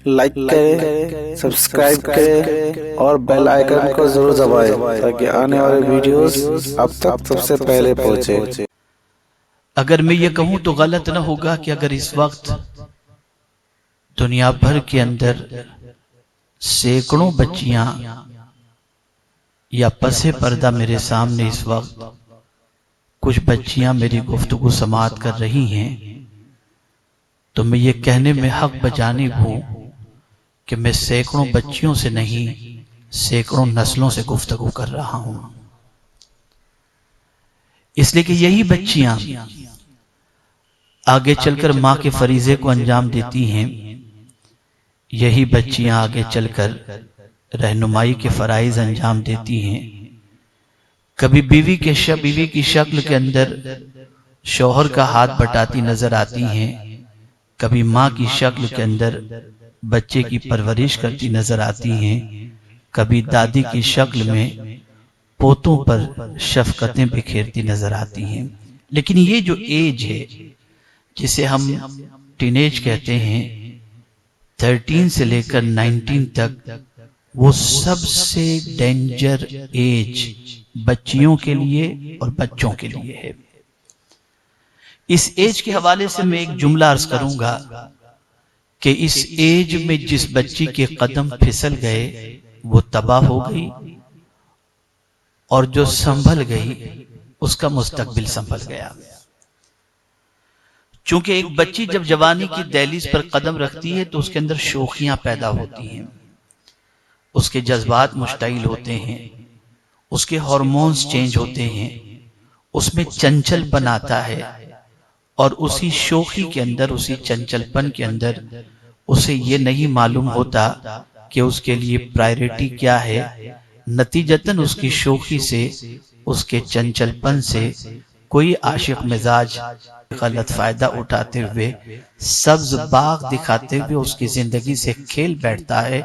Like کریں، subscribe کریں اور بیل آئیکن کو ضرور دبائیں تاکہ آنے والے ویڈیوز اب تک سب سے پہلے پہنچے۔ اگر میں یہ کہوں تو غلط نہ ہوگا کہ اگر اس وقت دنیا بھر کے اندر سینکڑوں بچیاں یا پس پردہ میرے سامنے اس وقت کچھ بچیاں میری گفتگو سماعت کر رہی ہیں، تو میں یہ کہنے میں حق بجانب ہوں کہ میں سینکڑوں بچیوں سے نہیں، سینکڑوں نسلوں سے گفتگو کر رہا ہوں، اس لیے کہ یہی بچیاں آگے چل کر ماں کے فریضے کو انجام دیتی ہیں، یہی بچیاں آگے چل کر رہنمائی کے فرائض انجام دیتی ہیں۔ کبھی بیوی کی شکل کے اندر شوہر کا ہاتھ بٹاتی نظر آتی ہیں، کبھی ماں کی شکل کے اندر بچے کی پرورش کرتی نظر آتی ہیں، کبھی دادی کی شکل میں پوتوں پر شفقتیں بکھیرتی نظر آتی ہیں۔ لیکن یہ جو ایج ہے جسے ہم ٹین ایج کہتے ہیں، 13 سے لے کر 19 تک، وہ سب سے ڈینجر ایج بچیوں کے لیے اور بچوں کے لیے ہے۔ اس ایج کے حوالے سے میں ایک جملہ عرض کروں گا کہ اس ایج میں جس بچی کے قدم پھسل گئے وہ تباہ ہو گئی، اور جو سنبھل گئی اس کا مستقبل سنبھل گیا۔ چونکہ ایک بچی جب جوانی کی دہلیز پر قدم رکھتی ہے تو اس کے اندر شوخیاں پیدا ہوتی ہیں، اس کے جذبات مشتعل ہوتے ہیں، اس کے ہارمونز چینج ہوتے ہیں، اس میں چنچل پن آتا ہے، اور اسی شوخی کے اندر، اسی چنچل پن کے اندر اسے یہ نہیں معلوم ہوتا کہ اس کے لیے پرائیورٹی کیا ہے۔ نتیجتاً اس کی شوخی سے، اس کے چنچل پن سے کوئی عاشق مزاج غلط فائدہ اٹھاتے ہوئے، سبز باغ دکھاتے ہوئے اس کی زندگی سے کھیل بیٹھتا ہے،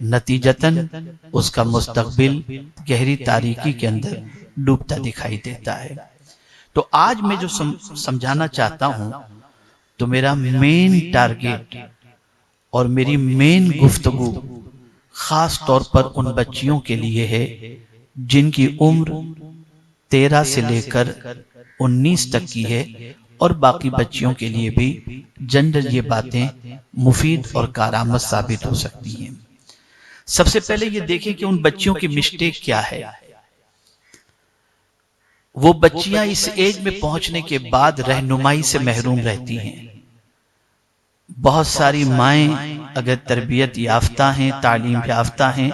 نتیجتاً اس کا مستقبل گہری تاریکی کے اندر ڈوبتا دکھائی دیتا ہے۔ تو آج میں جو سمجھانا چاہتا ہوں، تو میرا مین ٹارگیٹ اور میری مین گفتگو خاص طور پر ان بچیوں کے لیے ہے جن کی عمر 13 سے لے کر 19 تک کی ہے، اور باقی بچیوں کے لیے بھی جنرل یہ باتیں مفید اور کارآمد ثابت ہو سکتی ہیں۔ سب سے پہلے یہ دیکھیں کہ ان بچیوں کی مسٹیک کیا ہے۔ وہ بچیاں اس ایج میں پہنچنے کے بعد رہنمائی سے محروم رہتی ہیں۔ بہت ساری مائیں اگر تربیت یافتہ ہیں، تعلیم یافتہ ہیں،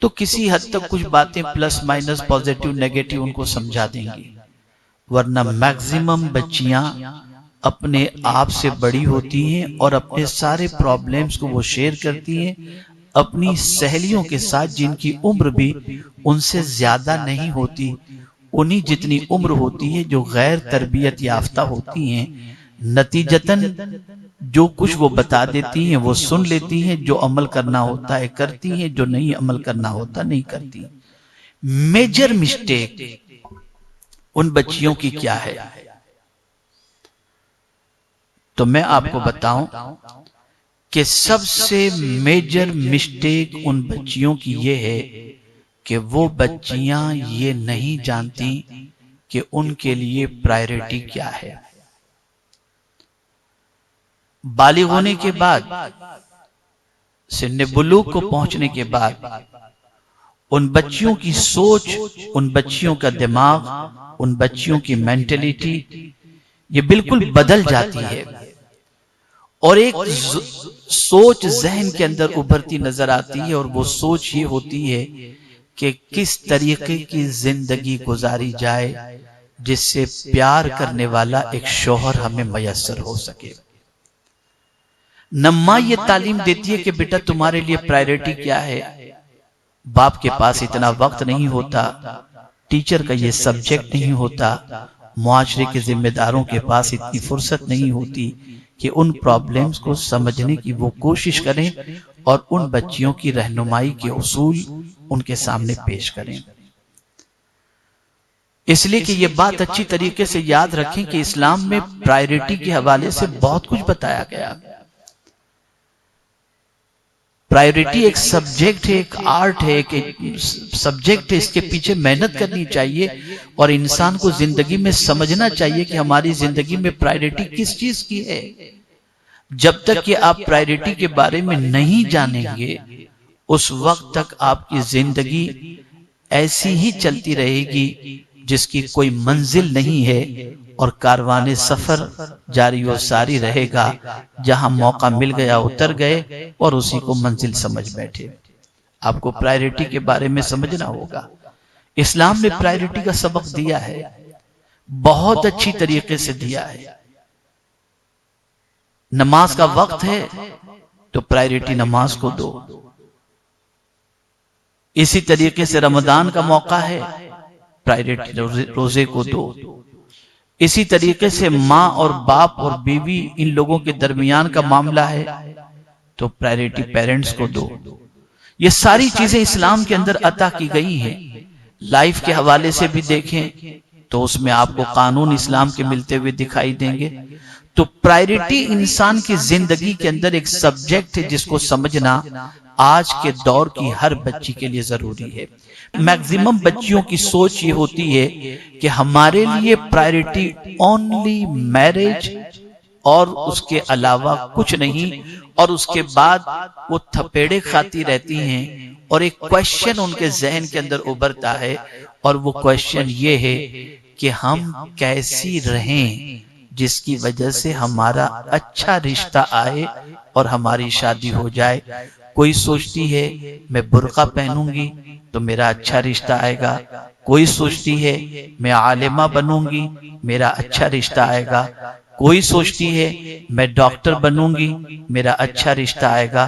تو کسی حد تک کچھ باتیں پلس مائنس پوزیٹیو نیگیٹیو ان کو سمجھا دیں گی، ورنہ میکزیمم بچیاں اپنے آپ سے بڑی ہوتی ہیں اور اپنے سارے پرابلمز کو وہ شیئر کرتی ہیں اپنی سہیلیوں کے ساتھ، جن کی عمر بھی ان سے زیادہ نہیں ہوتی، انہی جتنی عمر ہوتی ہے جو غیر تربیت یافتہ ہوتی ہیں۔ نتیجتاً جو کچھ وہ بتا دیتی ہیں وہ سن لیتی ہیں، جو عمل کرنا ہوتا ہے کرتی ہیں، جو نہیں عمل کرنا ہوتا نہیں کرتی۔ میجر مسٹیک ان بچیوں کی کیا ہے؟ تو میں آپ کو بتاؤں کہ سب سے میجر مسٹیک ان بچیوں کی یہ ہے کہ وہ بچیاں یہ نہیں جانتی کہ ان کے لیے پرائیورٹی کیا ہے۔ بالغ ہونے کے بعد، سن بلوغ کو پہنچنے کے بعد، ان بچیوں کی سوچ، ان بچیوں کا دماغ، ان بچیوں کی مینٹلیٹی یہ بالکل بدل جاتی ہے، اور ایک سوچ ذہن کے اندر ابھرتی نظر آتی ہے، اور وہ سوچ یہ ہوتی ہے کہ کس طریقے کی زندگی گزاری جائے جس سے پیار کرنے والا ایک شوہر ہمیں میسر ہو سکے۔ نہ ماں یہ تعلیم دیتی ہے کہ بیٹا تمہارے لیے پرائیورٹی کیا ہے، باپ کے پاس اتنا وقت نہیں ہوتا، ٹیچر کا یہ سبجیکٹ نہیں ہوتا، معاشرے کے ذمہ داروں کے پاس اتنی فرصت نہیں ہوتی کہ ان پرابلمز کو سمجھنے کی وہ کوشش کریں اور ان بچیوں کی رہنمائی کے اصول ان کے سامنے پیش کریں۔ اس لیے کہ یہ بات اچھی طریقے سے یاد رکھیں کہ اسلام میں پرائیورٹی کے حوالے سے بہت کچھ بتایا گیا۔ پرائیورٹی ایک سبجیکٹ ہے، ایک آرٹ ہے، ایک سبجیکٹ ہے، اس کے پیچھے محنت کرنی چاہیے اور انسان کو زندگی میں سمجھنا چاہیے کہ ہماری زندگی میں پرائیورٹی کس چیز کی ہے۔ جب تک کہ آپ پرائیورٹی کے بارے میں نہیں جانیں گے اس وقت تک آپ کی زندگی ایسی ہی چلتی رہے گی جس کی کوئی منزل نہیں ہے، اور کاروان سفر جاری و ساری رہے گا، جہاں موقع مل گیا اتر گئے اور اسی کو منزل سمجھ بیٹھے۔ آپ کو پرائیورٹی کے بارے میں سمجھنا ہوگا۔ اسلام نے پرائیورٹی کا سبق دیا ہے، بہت اچھی طریقے سے دیا ہے۔ نماز کا وقت ہے تو پرائیورٹی نماز کو دو، اسی طریقے سے رمضان کا موقع ہے، پرائیورٹی روزے کو دو، اسی طریقے سے ماں اور باپ اور بیوی ان لوگوں کے درمیان کا معاملہ ہے تو پرائیورٹی پیرنٹس کو دو۔ یہ ساری چیزیں اسلام کے اندر عطا کی گئی ہیں۔ لائف کے حوالے سے بھی دیکھیں تو اس میں آپ کو قانون اسلام کے ملتے ہوئے دکھائی دیں گے۔ تو پرائیورٹی انسان کی زندگی کے اندر ایک سبجیکٹ ہے جس کو سمجھنا آج کے دور کی ہر بچی کے لیے ضروری ہے۔ میکزیمم بچیوں کی سوچ یہ ہوتی ہے کہ ہمارے لیے پرائیورٹی اونلی میرج اور اس کے علاوہ کچھ نہیں، اور اس کے بعد وہ تھپیڑے کھاتی رہتی ہیں، اور ایک کویشچن ان کے ذہن کے اندر ابھرتا ہے، اور وہ کویشچن یہ ہے کہ ہم کیسی رہیں جس کی وجہ سے ہمارا اچھا رشتہ آئے اور ہماری شادی ہو جائے۔ کوئی سوچتی ہے میں برقع پہنوں گی تو میرا اچھا رشتہ آئے گا، کوئی سوچتی ہے میں عالمہ بنوں گی میرا اچھا رشتہ آئے گا، کوئی سوچتی ہے میں ڈاکٹر بنوں گی میرا اچھا رشتہ آئے گا،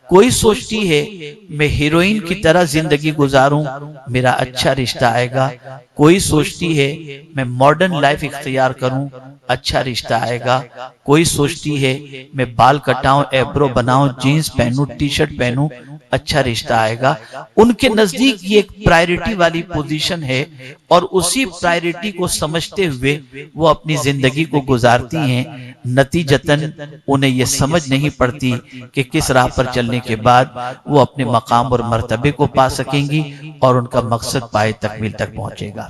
کوئی سوچتی ہے میں ہیروئن کی طرح زندگی گزاروں میرا اچھا رشتہ آئے گا، کوئی سوچتی ہے میں ماڈرن لائف اختیار کروں اچھا رشتہ آئے گا، کوئی سوچتی ہے میں بال کٹاؤں، ایبرو بناؤں، جینز پہنوں، ٹی شرٹ پہنوں اچھا رشتہ آئے گا۔ ان کے نزدیک یہ ایک پرائیورٹی والی پوزیشن ہے، اور اسی پرائیورٹی کو سمجھتے ہوئے وہ اپنی زندگی کو گزارتی ہیں۔ نتیجتاً انہیں یہ سمجھ نہیں پڑتی کہ کس راہ پر چلنے کے بعد وہ اپنے مقام اور مرتبے کو پا سکیں گی اور ان کا مقصد پائے تکمیل تک پہنچے گا۔